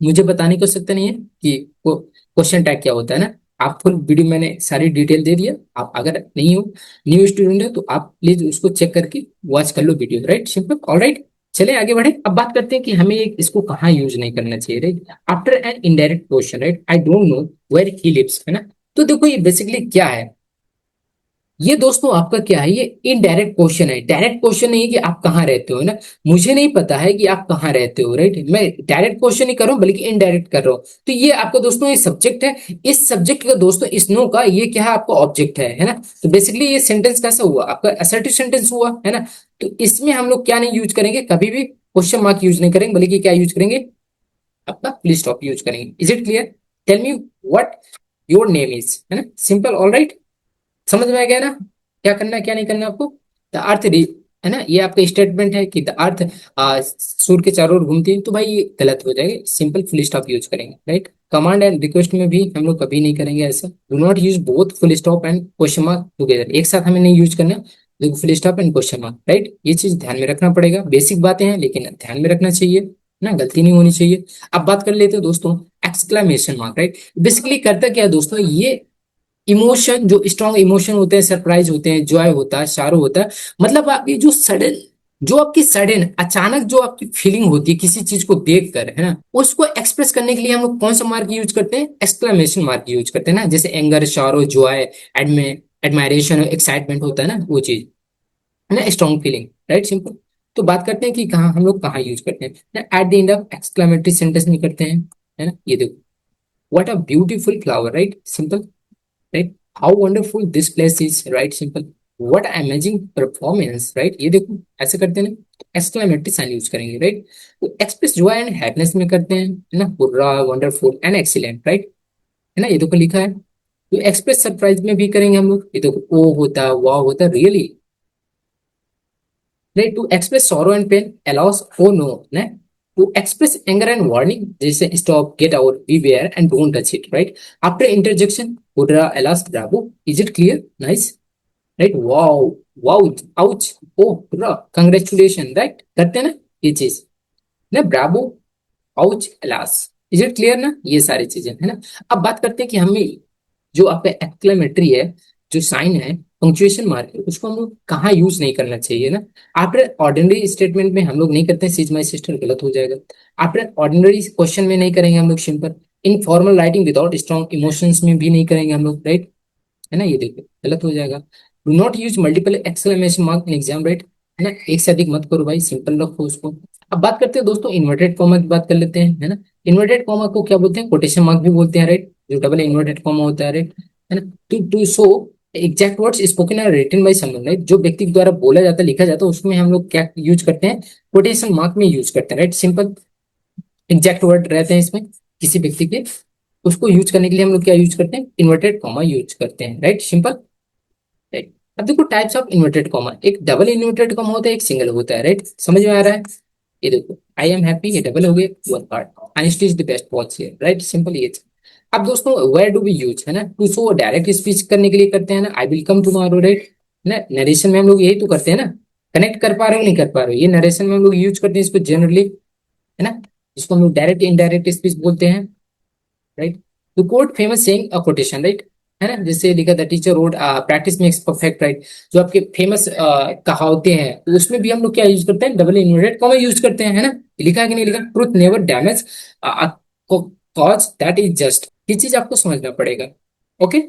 मुझे बताने की आवश्यकता नहीं है कि क्वेश्चन टैग क्या होता है ना। आप फुल वीडियो मैंने सारी डिटेल दे दिया, आप अगर नहीं हो, न्यू स्टूडेंट है, तो आप प्लीज उसको चेक करके वॉच कर लो video, right, simple, all right. चले आगे बढ़े, अब बात करते हैं कि हमें इसको कहाँ यूज नहीं करना चाहिए, right. After an indirect question, right, I don't know where he lives, है ना। तो देखो ये बेसिकली क्या है, ये दोस्तों आपका क्या है, ये इनडायरेक्ट क्वेश्चन है, डायरेक्ट क्वेश्चन नहीं है कि आप कहाँ रहते हो, है ना। मुझे नहीं पता है कि आप कहाँ रहते हो, राइट, मैं डायरेक्ट क्वेश्चन नहीं कर रहा हूँ बल्कि इनडायरेक्ट कर रहा हूँ। तो ये आपका दोस्तों ये सब्जेक्ट है, इस सब्जेक्ट का दोस्तों इस नो का ये क्या है, आपका ऑब्जेक्ट है ना। तो बेसिकली ये सेंटेंस कैसा हुआ, आपका असर्टिव सेंटेंस हुआ, है ना। तो इसमें हम लोग क्या नहीं यूज करेंगे, कभी भी क्वेश्चन मार्क यूज नहीं करेंगे, बल्कि क्या यूज करेंगे, आपका फुल स्टॉप यूज करेंगे। Is it clear, tell me what your name is, है ना, सिंपल, ऑल राइट। समझ में आ गया ना, क्या करना है क्या नहीं करना आपको। द अर्थ है ना, ये आपका स्टेटमेंट है कि द अर्थ सूर्य के चारों ओर घूमती है, तो भाई ये गलत हो जाएगा, सिंपल फुल स्टॉप यूज करेंगे, राइट। कमांड एंड रिक्वेस्ट में भी हम लोग कभी नहीं करेंगे ऐसा, do not use both full stop and question mark together, एक साथ हमें नहीं यूज करना। देखो full stop and question mark, right, ये चीज ध्यान में रखना पड़ेगा, बेसिक बातें हैं लेकिन ध्यान में रखना चाहिए ना, गलती नहीं होनी चाहिए। अब बात कर लेते हैं दोस्तों, एक्सक्लेमेशन मार्क, राइट। बेसिकली करता क्या है दोस्तों, ये इमोशन, जो स्ट्रॉन्ग इमोशन होते हैं, सरप्राइज होते हैं, जॉय होता है, शारो होता है, मतलब आपकी जो सडन, जो आपकी सडन अचानक जो आपकी फीलिंग होती है किसी चीज को देखकर, है ना, उसको एक्सप्रेस करने के लिए हम लोग कौन सा मार्क यूज करते हैं, एक्सक्लेमेशन मार्क यूज करते हैं ना। जैसे एंगर, शारो, जॉय, एडमायरेशन, एक्साइटमेंट होता है ना, वो चीज, है ना, स्ट्रॉन्ग फीलिंग, राइट, सिंपल। तो बात करते हैं कि कहाँ हम लोग कहाँ यूज करते हैं, at the end of exclamatory sentence में करते हैं, है ना। ये देखो, what a beautiful flower, right, simple, right, how wonderful this place is, right, simple, what amazing performance, right, ये देखो ऐसे करते हैं ना, एक्सक्लेमेटरी साइन यूज करेंगे, राइट। तो एक्सप्रेस जॉय एंड हैप्पीनेस में करते हैं, है ना, hurrah, wonderful and excellent, right, है ना, ये देखो लिखा है। तो एक्सप्रेस सरप्राइज में भी करेंगे हम लोग, ये देखो ओ होता है, वाह होता है, really, right. To express sorrow and pain alas oh no, ना। To express anger and warning, जैसे stop, get out, beware and don't touch it, right. After interjection, hurrah, alas, bravo, is it clear, nice, right, wow, wow, ouch, oh, hurrah, congratulation, right, करते हैं ना ये चीज ना, bravo, ouch, alas, is it clear ना, ये सारी चीजें, है ना। अब बात करते हैं कि हमें जो आपका एक्क्लेमेटरी है, जो साइन है, पंक्चुएशन मार्क है, उसको हम लोग कहाँ यूज नहीं करना चाहिए ना। आफ्टर ऑर्डिनरी स्टेटमेंट में हम लोग नहीं करते, सीज माई सिस्टर, गलत हो जाएगा। आफ्टर ऑर्डिनरी क्वेश्चन में नहीं करेंगे हम लोग, simple. In formal writing without strong emotions में भी नहीं करेंगे हम लोग, राइट, है ना, ये देखो गलत हो जाएगा। Do not use multiple exclamation mark in exam, right, है ना, एक से अधिक मत करो भाई, सिंपल रखो उसको। अब बात करते हैं दोस्तों इन्वर्टेड कॉमा की बात कर लेते हैं, है ना। इन्वर्टेड कॉमा को क्या बोलते हैं, कोटेशन मार्क भी बोलते हैं, राइट, जो डबल इन्वर्टेड कॉमा होता है, राइट, है ना। To show exact words spoken और रिटन बाय समवन, राइट, जो व्यक्ति के द्वारा बोला जाता है, लिखा जाता है, उसमें हम लोग क्या यूज करते हैं, कोटेशन मार्क में यूज करते हैं, राइट, सिंपल। एग्जैक्ट वर्ड रहते हैं इसमें किसी व्यक्ति के, उसको यूज करने के लिए हम लोग क्या यूज करते हैं, इन्वर्टेड कॉमा यूज करते हैं, राइट, सिंपल, राइट। अब देखो टाइप्स ऑफ इन्वर्टेड कॉमा, एक डबल इन्वर्टेड कॉमा होता है, एक सिंगल होता है, राइट, समझ में आ रहा है? ये देखो आई एम हैप्पी, ये डबल हो गया, one part, honesty is the best policy, right, simple ये। अब दोस्तों वेयर डू वी यूज, है ना, टू शो डायरेक्ट स्पीच करने के लिए करते हैं ना, I will come tomorrow, right, ना नरेशन में हम लोग यही तो करते हैं ना, कनेक्ट कर पा रहे हो नहीं कर पा रहे हो, ये नरेशन में हम लोग यूज करते हैं इसको जनरली, है ना, जिसको हम लोग डायरेक्ट इनडायरेक्ट स्पीच बोलते हैं, right. To quote famous saying a quotation, right, है ना, जैसे लिखा था teacher wrote practice makes perfect, right, जो आपके फेमस कहावतें हैं, तो उसमें भी हम लोग क्या यूज करते हैं, डबल इन्वर्टेड कॉमा यूज करते हैं, है ना, लिखा है कि नहीं लिखा, truth never damage cause that is just, ये चीज आपको समझना पड़ेगा, ओके।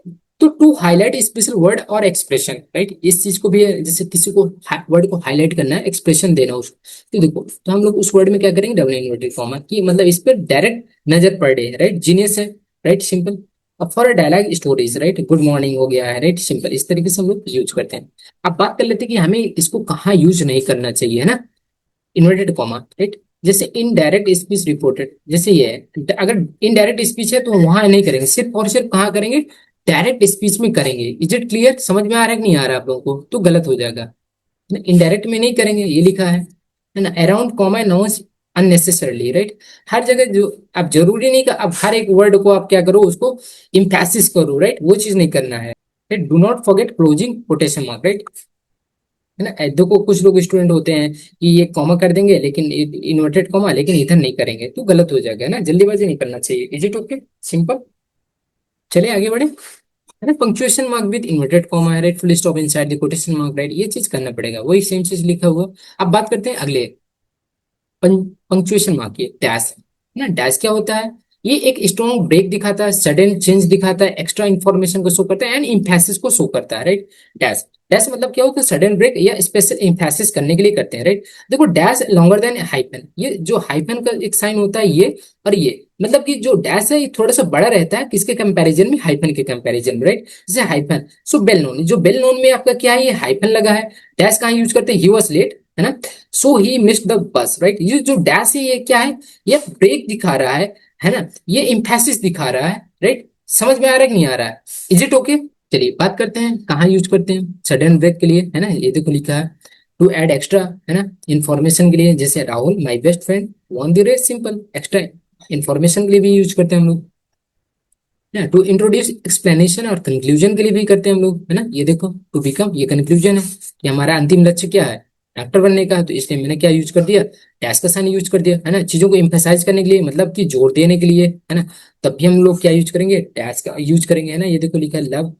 तो टू हाईलाइट स्पेशल वर्ड और एक्सप्रेशन, राइट, इस चीज को भी जैसे किसी को वर्ड को हाईलाइट करना है, एक्सप्रेशन देना उसको, तो देखो तो हम लोग उस वर्ड में क्या करेंगे, डबल इन्वर्टेड कॉमा की, मतलब इस पर डायरेक्ट नजर पड़ रही है, राइट, जीनियस है, राइट, सिंपल। अब for dialogue stories, right, good morning हो गया है, राइट, सिंपल, इस तरीके से हम लोग यूज करते हैं। अब बात कर लेते हैं कि हमें इसको कहाँ यूज नहीं करना चाहिए, है ना, इन्वर्टेड कॉमा, राइट, जैसे इनडायरेक्ट स्पीच रिपोर्टेड, जैसे ये है, अगर इनडायरेक्ट स्पीच है तो वहां नहीं करेंगे, सिर्फ और सिर्फ कहाँ करेंगे, डायरेक्ट स्पीच में करेंगे, इज इट क्लियर, समझ में आ रहा है कि नहीं आ रहा है आप लोगों को, तो गलत हो जाएगा, इनडायरेक्ट में नहीं करेंगे, ये लिखा है ना, around comma knows unnecessarily, right, हर जगह जो, अब जरूरी नहीं कि अब हर एक वर्ड को आप क्या करो, उसको इम्फेसिस करो, राइट, वो चीज नहीं करना है, do not forget closing quotation mark, right, है ना, देखो कुछ लोग स्टूडेंट होते हैं कि ये कॉमा कर देंगे लेकिन इन्वर्टेड कॉमा, लेकिन इधर नहीं करेंगे, तो गलत हो जाएगा, है ना, जल्दीबाजी नहीं करना चाहिए, इज इट ओके, सिंपल। चले आगे बढ़े, है ना, punctuation mark with inverted comma है, right, full stop inside the quotation mark, right, ये चीज करना पड़ेगा, वही सेम चीज लिखा हुआ। अब बात करते हैं अगले पंक्चुएशन मार्क, ये डैश है ना, डैश क्या होता है, ये एक स्ट्रॉन्ग ब्रेक दिखाता है, सडन चेंज दिखाता है, एक्स्ट्रा इंफॉर्मेशन को शो करता है, एंड इम्फेसिस को शो करता है, राइट, डैश, डैश मतलब क्या होता है, सडन ब्रेक या स्पेशल इम्फेसिस करने के लिए करते हैं, राइट। देखो डैश लॉन्गर देन हाइफन, ये जो हाइफन का एक साइन होता है ये, और ये मतलब कि जो डैश है ये थोड़ा सा बड़ा रहता है किसके कंपैरिजन में, हाइफन के कंपैरिजन में, राइट, जैसे हाइफन, सो बेल नोन, जो बेल नोन में आपका क्या है, ये हाइफन लगा है, डैश कहाँ यूज करते हैं, ही वॉज लेट, है ना, so he missed the bus, right, ये जो डैश है ये क्या है, ये ब्रेक दिखा रहा है ना, ये इम्फेसिस दिखा रहा है, राइट, समझ में आ रहा है कि नहीं आ रहा है, इज इट ओके। चलिए बात करते हैं कहाँ यूज करते हैं, सडन ब्रेक के लिए, है ना, ये देखो लिखा है, टू ऐड एक्स्ट्रा, है ना, इंफॉर्मेशन के लिए, जैसे Rahul my best friend won the race, simple, extra information के लिए भी यूज करते हैं हम लोग, है, टू इंट्रोड्यूस एक्सप्लेनेशन और कंक्लूजन के लिए भी करते हैं हम लोग, है ना, ये देखो टू बिकम, ये कंक्लूजन है कि हमारा अंतिम लक्ष्य क्या है, डॉक्टर बनने का है, तो इसलिए मैंने क्या यूज कर दिया, डैश का साइन यूज कर दिया, है ना, चीजों को एम्फेसाइज करने के लिए, मतलब कि जोर देने के लिए, है ना, तब भी हम लोग क्या यूज करेंगे, डैश का यूज करेंगे, है ना, ये देखो लिखा है लव,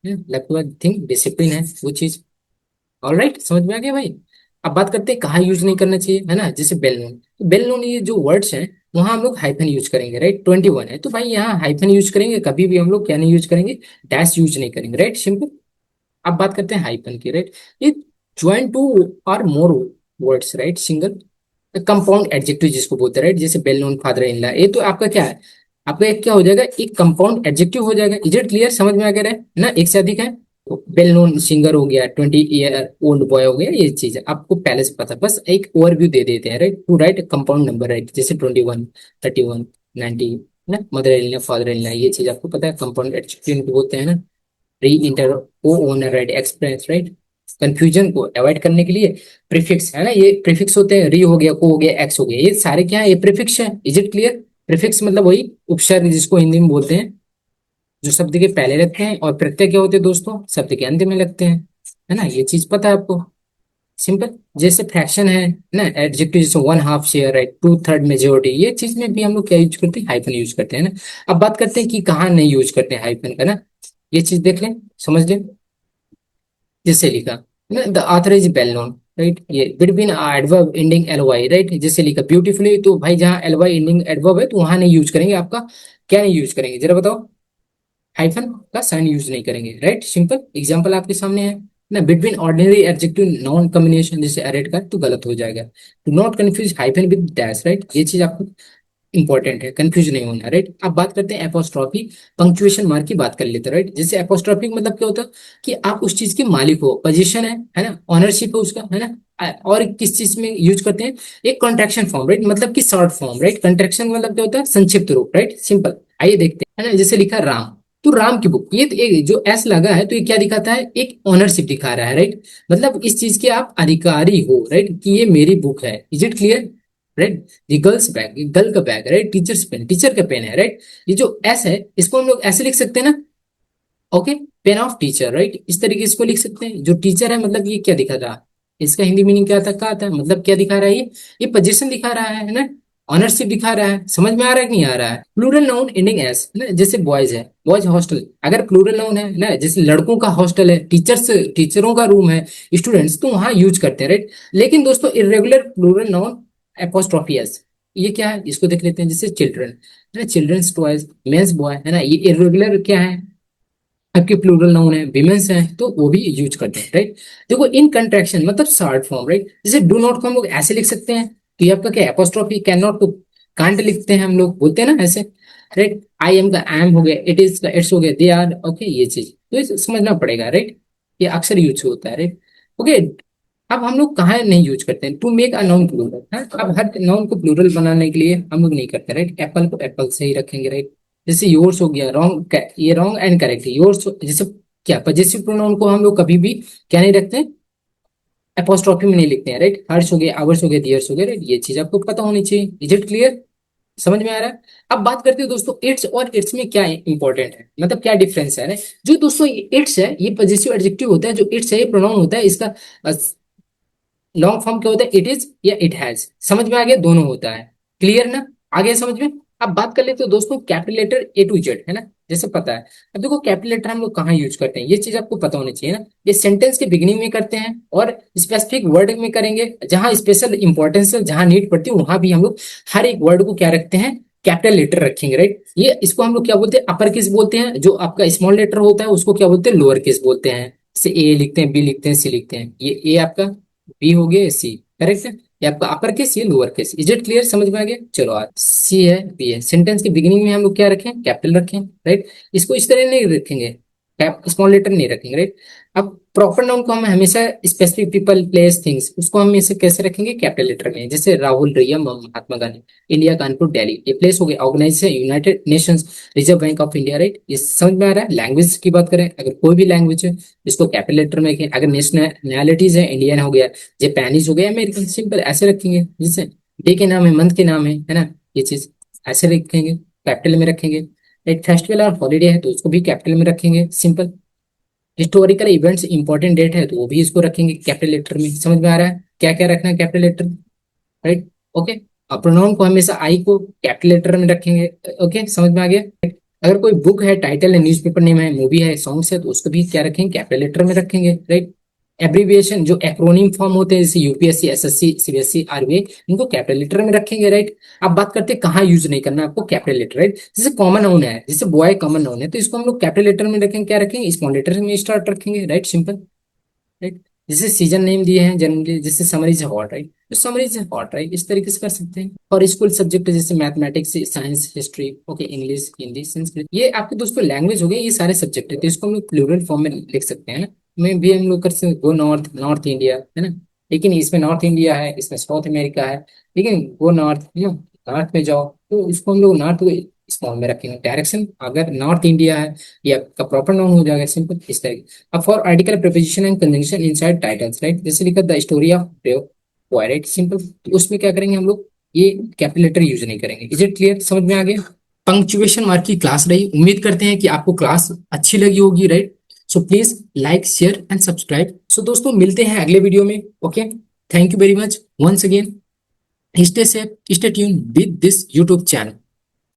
लव के बाद थिंक डिसिप्लिन है वो चीज, ऑलराइट, समझ में आ गया भाई। अब बात करते हैं कहाँ यूज नहीं करना चाहिए, है ना, जैसे बेल नोन, तो बेल नोन ये जो वर्ड्स हैं वहां हम लोग हाइफन यूज करेंगे, राइट, 21 है तो भाई यहाँ हाइफन यूज करेंगे, कभी भी हम लोग क्या नहीं यूज करेंगे, डैश यूज नहीं करेंगे, राइट, सिंपल। अब बात करते हैं हाइफन की, राइट, ये ज्वाइन टू और more words, right, single compound adjective जिसको बोलते हैं, राइट, जैसे well known, father in law, ये तो आपका क्या है, आपका एक क्या हो जाएगा, एक कंपाउंड एडजेक्टिव हो जाएगा, इज इट क्लियर, समझ में आ गया है ना, एक से अधिक है, वेल नोन सिंगर हो गया, 20 ईयर ओल्ड बॉय हो गया, ये चीज है आपको पहले से पता, बस एक ओवरव्यू दे देते हैं, right, to write compound number, right, जैसे 21, 31, 90, ना, mother in law, father in law, ये चीज आपको पता है, कंपाउंड एडजेक्टिव इनको बोलते हैं ना, re-enter co-owner, right, express, right, confusion को अवॉइड करने के लिए प्रीफिक्स, है ना, ये प्रीफिक्स होते हैं, री हो गया, को हो गया, एक्स हो गया, ये सारे क्या है, ये प्रीफिक्स है, इज इट क्लियर, प्रीफिक्स मतलब वही उपसर्ग जिसको हिंदी में बोलते हैं, जो शब्द के पहले लगते हैं, और प्रत्यय क्या होते हैं दोस्तों, शब्द के अंत में लगते हैं, है ना, ये चीज पता है आपको, सिंपल। जैसे फ्रैक्शन है ना, एडजेक्टिव जैसे one half share, right, two third majority, ये चीज में भी हम लोग क्या यूज करते हैं, हाइफन यूज करते हैं ना। अब बात करते हैं कि कहाँ नहीं यूज करते हैं हाइफन का ना, ये चीज देख लें, समझ लें, जैसे लिखा ना, the author is well known, right, ये between adverb ending L Y, right, जैसे लिखा ब्यूटीफुली, तो भाई जहाँ एल वाई एंडिंग एडवर्ब है तो वहां नहीं यूज करेंगे, आपका क्या नहीं यूज करेंगे, जरा बताओ, हाइफन का साइन यूज नहीं करेंगे, राइट, सिंपल, एग्जांपल आपके सामने है ना, between ordinary adjective non combination जैसे एरेड का, तो गलत हो जाएगा, to not confuse hyphen with dash, right, ये चीज आपको इंपॉर्टेंट है, कंफ्यूज नहीं होना, राइट। अब बात करते हैं एपोस्ट्रॉफी, पंक्चुएशन मार्क की बात कर लेते हैं, राइट, जैसे एपोस्ट्रॉफी मतलब क्या होता है कि आप उस चीज के मालिक हो, पोजीशन है ना, ऑनरशिप है उसका, है ना, और किस चीज में यूज करते हैं, एक कॉन्ट्रैक्शन फॉर्म, राइट, मतलब कि शॉर्ट फॉर्म, राइट, कॉन्ट्रैक्शन मतलब क्या होता है, संक्षिप्त रूप, राइट, सिंपल, आइए देखते हैं, है ना, जैसे लिखा राम, तो राम की बुक, ये तो एक जो एस लगा है तो ये क्या दिखाता है, एक ओनरशिप दिखा रहा है, राइट। मतलब इस चीज के आप अधिकारी हो, राइट, कि ये मेरी बुक है। Is it clear, right. ये गर्ल्स बैग, ये गर्ल का bag, right. Teacher's pen, teacher का पेन है, राइट। ये जो एस है इसको हम लोग ऐसे लिख सकते हैं ना, okay, pain of teacher, right. इस तरीके से इसको लिख सकते हैं। जो टीचर है मतलब ये क्या दिखा रहा है, इसका हिंदी मीनिंग क्या था, कहा था, मतलब क्या दिखा रहा है, ये पोजीशन दिखा रहा है ना, ऑनरशिप दिखा रहा है। समझ में आ रहा है कि नहीं आ रहा है। प्लूरल नाउन एंडिंग एस है ना, जैसे बॉयज है, बॉयज हॉस्टल, अगर प्लूरल नाउन है ना, जैसे लड़कों का हॉस्टल है, टीचर्स, टीचरों का रूम है, स्टूडेंट्स, तो वहां यूज करते हैं, राइट। लेकिन दोस्तों irregular plural noun apostrophe S, ये क्या है, इसको देख लेते हैं। जैसे children, children's toys, men's boy है ना, ये इरेगुलर क्या है, आपके प्लूरल नाउन है, विमेंस है, तो वो भी यूज करते हैं, राइट। देखो इन कंट्रैक्शन मतलब शॉर्ट फॉर्म, राइट। जैसे डू नॉट को हम लोग ऐसे लिख सकते हैं, तो ये आपका क्या एपोस्ट्रोफी, कैन नॉट को कांट लिखते हैं हम लोग, बोलते हैं ना ऐसे, राइट। आई एम का एम हो गया, इट इज का इट्स हो गया, दे आर, ओके, ये चीज तो ये समझना पड़ेगा, राइट। ये अक्सर यूज होता है, राइट, ओके। अब हम लोग कहाँ नहीं यूज करते हैं, to make a noun plural है। अब हर नाउन को प्लूरल बनाने के लिए हम लोग नहीं करते, राइट। एप्पल को एप्पल से ही रखेंगे, राइट। जैसे योर्स हो गया, रॉन्ग, ये रॉन्ग एंड करेक्ट है योर्स। जैसे क्या पजेसिव प्रोनाउन को हम लोग कभी भी क्या नहीं रखते, अपोस्ट्रोफी में नहीं लिखते हैं, राइट। हर्ष हो गया, आवर्स हो गया, दियर्स हो गया, राइट। ये चीज आपको पता होनी चाहिए। इज इट क्लियर, समझ में आ रहा है। अब बात करते हैं दोस्तों इट्स और इट्स में क्या इंपॉर्टेंट है, मतलब क्या डिफरेंस है ना। जो दोस्तों इट्स है ये पजेसिव एडजेक्टिव होता है, जो इट्स है ये प्रोनाउन होता है, इसका लॉन्ग फॉर्म क्या होता है, इट इज या इट हैज। समझ में आ गया, दोनों होता है, क्लियर ना, आ गया समझ में। अब बात कर लेते हो दोस्तों capital letter A to Z है ना, जैसे पता है। अब देखो कैपिटल लेटर हम लोग कहाँ यूज करते हैं, ये चीज आपको पता होनी चाहिए ना। ये सेंटेंस के बिगिनिंग में करते हैं और स्पेसिफिक वर्ड में करेंगे, जहां स्पेशल इंपॉर्टेंस है, जहां नीड पड़ती है, वहां भी हम लोग हर एक वर्ड को क्या रखते हैं, कैपिटल लेटर रखेंगे, राइट। ये इसको हम लोग क्या बोलते हैं, अपर केस बोलते हैं। जो आपका स्मॉल लेटर होता है उसको क्या बोलते हैं, लोअर केस बोलते हैं। जैसे ए लिखते हैं, बी लिखते हैं, सी लिखते हैं। ये ए आपका, बी हो गया, सी, करेक्ट है। ये आपका अपर केस, ये lower case. Is it clear, समझ में आ गया। चलो आज सी है, बी है, सेंटेंस के बिगिनिंग में हम लोग क्या रखें, कैपिटल रखें, राइट। इसको इस तरह नहीं रखेंगे, स्मॉल लेटर नहीं रखेंगे, राइट। अब प्रॉपर नाउन को हम हमेशा स्पेसिफिक पीपल प्लेस थिंग्स, उसको हम इसे कैसे रखेंगे, कैपिटल लेटर में। जैसे राहुल, रिया, महात्मा गांधी, इंडिया, कानपुर, दिल्ली। ये प्लेस हो गया, organisation United Nations, Reserve Bank of India, right. ये समझ में आ रहा है। लैंग्वेज की बात करें, अगर कोई भी लैंग्वेज है इसको कैपिटल लेटर में रखें। अगर नेशनैलिटीज है, इंडियन हो गया, जापानीज हो गया, अमेरिकन, सिंपल ऐसे रखेंगे। जैसे डे के नाम है, मंथ के नाम है ना, ये चीज ऐसे रखेंगे, कैपिटल में रखेंगे। एक फेस्टिवल और हॉलीडे है तो उसको भी कैपिटल में रखेंगे, simple. Historical events, important date है तो वो भी इसको रखेंगे कैपिटल लेटर में। समझ में आ रहा है क्या क्या रखना है कैपिटल लेटर, राइट, ओके। और प्रोनाउन को हमेशा आई को कैपिटल लेटर में रखेंगे, ओके, समझ में आ गया। अगर कोई बुक है, टाइटल है, न्यूज़पेपर नेम है, मूवी है, सॉन्ग्स है, तो उसको भी क्या रखेंगे, कैपिटल लेटर में रखेंगे, राइट। एब्रीविएशन जो एक्रोनिम फॉर्म होते हैं, जैसे यूपीएससी, एसएससी, सीबीएसई, आरबीआई, इनको कैपिटल लेटर में रखेंगे, राइट। अब बात करते हैं कहाँ यूज नहीं करना है आपको कैपिटल लेटर, राइट। जैसे कॉमन नाउन है, जैसे बॉय कॉमन नाउन है, तो इसको हम लोग कैपिटल लेटर में रखेंगे, क्या रखेंगे, स्मॉल लेटर में स्टार्ट रखेंगे, राइट, सिंपल, राइट। जैसे सीजन नेम दिए हैं जनरली, जैसे समर इज हॉट, राइट, तो समर इज हॉट, राइट, इस तरीके से कर सकते हैं। और स्कूल सब्जेक्ट जैसे mathematics, science, history, okay, English, Hindi, Sanskrit, ये आपके दोस्तों लैंग्वेज हो गए, ये सारे सब्जेक्ट है, तो इसको हम लोग प्लूरल फॉर्म में लिख सकते हैं ना। में भी हम लोग कर सकते हैं, गो नॉर्थ, नॉर्थ इंडिया है ना, लेकिन इसमें नॉर्थ इंडिया है, इसमें साउथ अमेरिका है, लेकिन गो नॉर्थ, नॉर्थ में जाओ, तो इसको हम लोग नॉर्थ स्मॉल में रखेंगे। डायरेक्शन अगर नॉर्थ इंडिया है, ये आपका प्रॉपर नाउन हो जाएगा, सिंपल, इस तरह। अब for article, preposition and conjunction inside titles, right, जैसे लिखा the story of brave boy, right, simple, तो उसमें क्या करेंगे हम लोग, ये कैपिटल लेटर यूज नहीं करेंगे। इज इट क्लियर, समझ में आ गया। पंक्चुएशन मार्क की क्लास रही, उम्मीद करते हैं कि आपको क्लास अच्छी लगी होगी, right. So please like, share and subscribe. So दोस्तों मिलते हैं अगले वीडियो में, okay. Thank you very much once again. Stay safe, stay tuned with this YouTube channel.